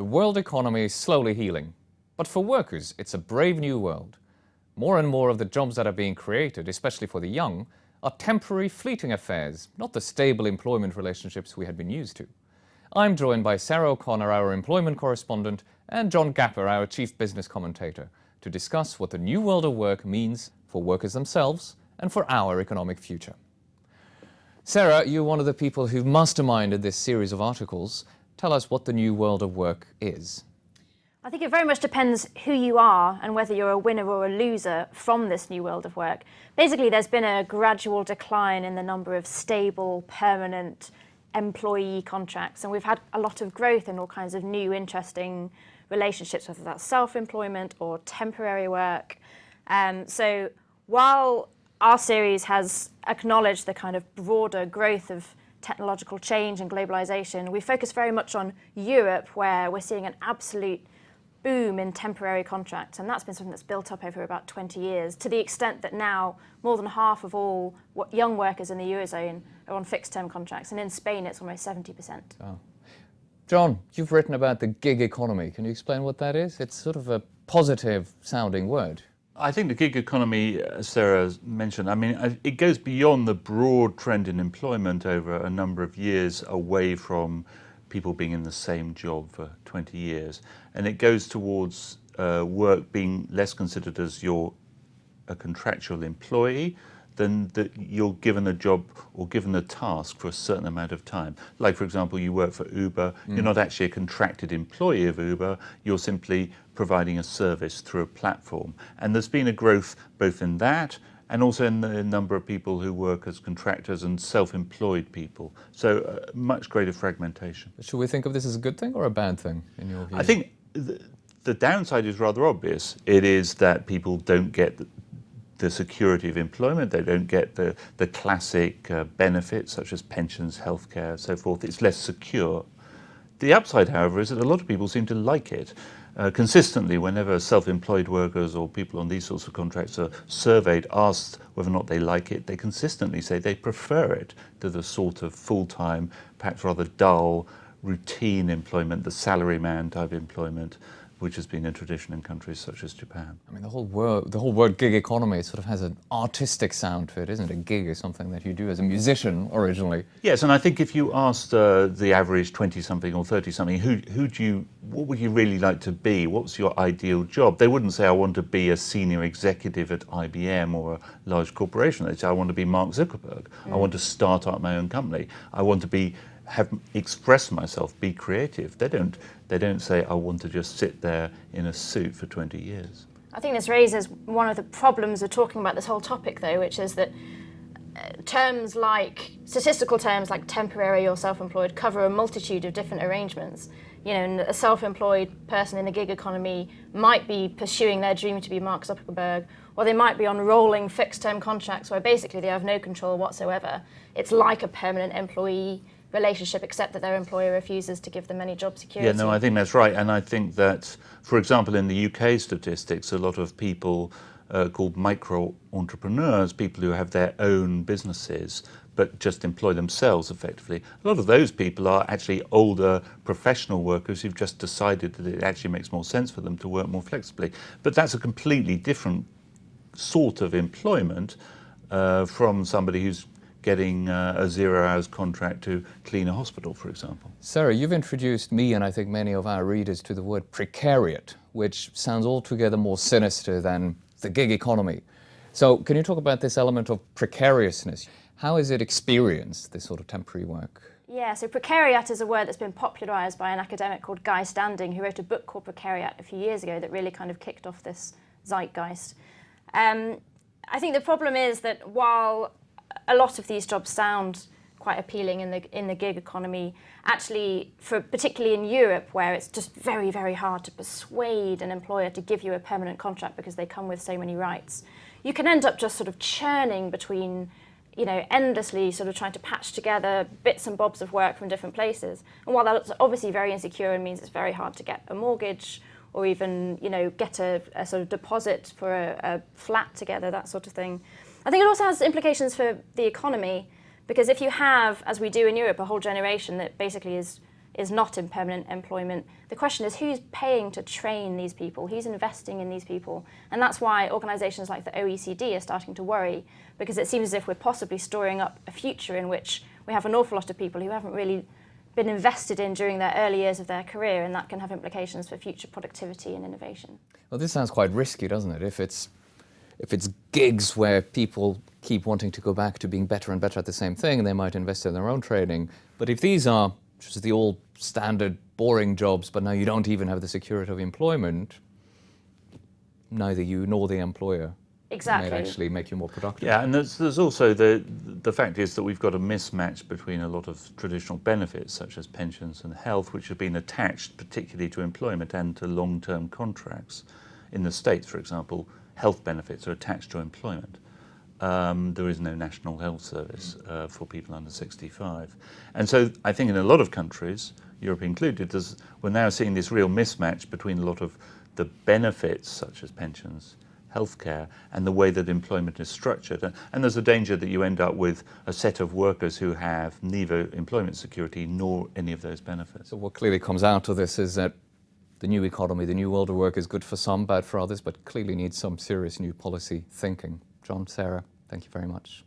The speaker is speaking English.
The world economy is slowly healing, but for workers, it's a brave new world. More and more of the jobs that are being created, especially for the young, are temporary, fleeting affairs, not the stable employment relationships we had been used to. I'm joined by Sarah O'Connor, our employment correspondent, and John Gapper, our chief business commentator, to discuss what the new world of work means for workers themselves and for our economic future. Sarah, you're one of the people who masterminded this series of articles. Tell us what the new world of work is. I think it very much depends who you are and whether you're a winner or a loser from this new world of work. Basically, there's been a gradual decline in the number of stable, permanent employee contracts, and we've had a lot of growth in all kinds of new, interesting relationships, whether that's self-employment or temporary work. So while our series has acknowledged the kind of broader growth of technological change and globalization, we focus very much on Europe, where we're seeing an absolute boom in temporary contracts, and that's been something that's built up over about 20 years, to the extent that now more than half of all young workers in the Eurozone are on fixed-term contracts, and in Spain it's almost 70%. Oh. John, you've written about the gig economy. Can you explain what that is? It's sort of a positive-sounding word. I think the gig economy, as Sarah mentioned, it goes beyond the broad trend in employment over a number of years away from people being in the same job for 20 years. And it goes towards work being less considered as you're a contractual employee than that you're given a job or given a task for a certain amount of time. Like, for example, you work for Uber, you're not actually a contracted employee of Uber, you're simply providing a service through a platform. And there's been a growth both in that and also in the number of people who work as contractors and self-employed people. So much greater fragmentation. Should we think of this as a good thing or a bad thing, in your view? I think the downside is rather obvious. It is that people don't get the security of employment, they don't get the classic benefits such as pensions, healthcare, so forth. It's less secure. The upside, however, is that a lot of people seem to like it. Consistently, whenever self-employed workers or people on these sorts of contracts are surveyed, asked whether or not they like it, they consistently say they prefer it to the sort of full-time, perhaps rather dull, routine employment, the salaryman type employment, which has been a tradition in countries such as Japan. I mean, the whole word gig economy sort of has an artistic sound to it, isn't it? A gig is something that you do as a musician originally. Yes, and I think if you asked the average 20-something or 30-something, what would you really like to be? What's your ideal job? They wouldn't say, I want to be a senior executive at IBM or a large corporation. They'd say, I want to be Mark Zuckerberg. I want to start up my own company. I want to express myself, be creative. They don't say, I want to just sit there in a suit for 20 years. I think this raises one of the problems of talking about this whole topic, though, which is that statistical terms like temporary or self-employed cover a multitude of different arrangements. You know, and a self-employed person in the gig economy might be pursuing their dream to be Mark Zuckerberg, or they might be on rolling fixed-term contracts where basically they have no control whatsoever. It's like a permanent employee relationship, except that their employer refuses to give them any job security. Yeah, no, I think that's right. And I think that, for example, in the UK statistics, a lot of people called micro-entrepreneurs, people who have their own businesses, but just employ themselves effectively. A lot of those people are actually older professional workers who've just decided that it actually makes more sense for them to work more flexibly. But that's a completely different sort of employment from somebody who's getting a 0 hours contract to clean a hospital, for example. Sarah, you've introduced me and I think many of our readers to the word precariat, which sounds altogether more sinister than the gig economy. So can you talk about this element of precariousness? How is it experienced, this sort of temporary work? Yeah, so precariat is a word that's been popularised by an academic called Guy Standing, who wrote a book called Precariat a few years ago that really kind of kicked off this zeitgeist. I think the problem is that while a lot of these jobs sound quite appealing in the gig economy, actually, particularly in Europe, where it's just very, very hard to persuade an employer to give you a permanent contract because they come with so many rights, you can end up just sort of churning between, endlessly sort of trying to patch together bits and bobs of work from different places. And while that's obviously very insecure and means it's very hard to get a mortgage or even, get a sort of deposit for a flat together, that sort of thing, I think it also has implications for the economy, because if you have, as we do in Europe, a whole generation that basically is is not in permanent employment. The question is who's paying to train these people, who's investing in these people, and that's why organisations like the OECD are starting to worry, because it seems as if we're possibly storing up a future in which we have an awful lot of people who haven't really been invested in during their early years of their career, and that can have implications for future productivity and innovation. Well, this sounds quite risky, doesn't it? If it's gigs where people keep wanting to go back to being better and better at the same thing, they might invest in their own training. But if these are just the old standard boring jobs, but now you don't even have the security of employment, neither you nor the employer Exactly. may actually make you more productive. Yeah, and there's also the fact is that we've got a mismatch between a lot of traditional benefits such as pensions and health, which have been attached particularly to employment and to long-term contracts. In the States, for example, health benefits are attached to employment. There is no national health service for people under 65. And so I think in a lot of countries, Europe included, we're now seeing this real mismatch between a lot of the benefits such as pensions, healthcare, and the way that employment is structured. And there's a danger that you end up with a set of workers who have neither employment security nor any of those benefits. So what clearly comes out of this is that the new economy, the new world of work is good for some, bad for others, but clearly needs some serious new policy thinking. John, Sarah, thank you very much.